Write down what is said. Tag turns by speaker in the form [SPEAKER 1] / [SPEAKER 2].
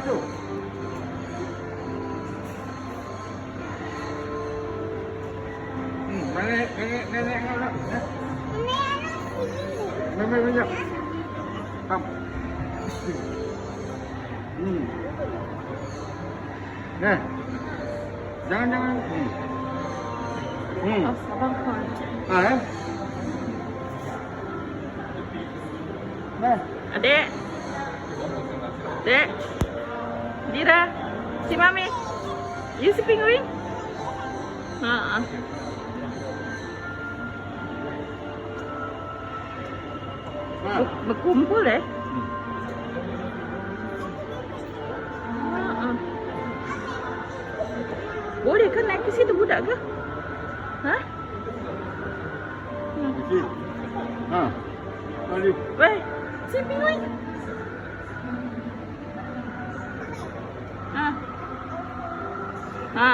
[SPEAKER 1] tu. Nenek nak. Nenek banyak. Kam. Nah. Jangan.
[SPEAKER 2] Abang kau.
[SPEAKER 1] Ah. Nah.
[SPEAKER 2] Adik. Dek. Dira. Si Mami. You si penguin? Berkumpul Boleh kan naik ke situ budak ke? Ha?
[SPEAKER 1] Okey. Ha. Mari.
[SPEAKER 2] Weh, si penguin. Ha.